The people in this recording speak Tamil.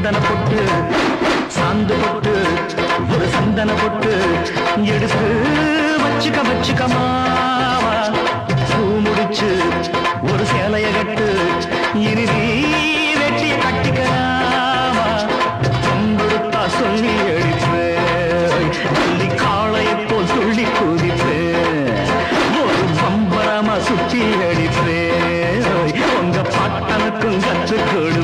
சந்தன பொட்டு சாந்து பொட்டு ஒரு சந்தன பொட்டு எடுத்து வச்சுக்க வச்சுக்கமா பூ முடிச்சு ஒரு சேலைய கட்டு இனி நீ வெட்டிய கட்டிக்கலாமா பொம்புடுத்தா சொல்லி அடிப்பேன் தள்ளி காளையை போல் துள்ளி குதிப்பேன் ஒரு பம்பரமா சுத்தி அடிப்பேன் உங்க பாட்டனுக்கும் கத்து கொடு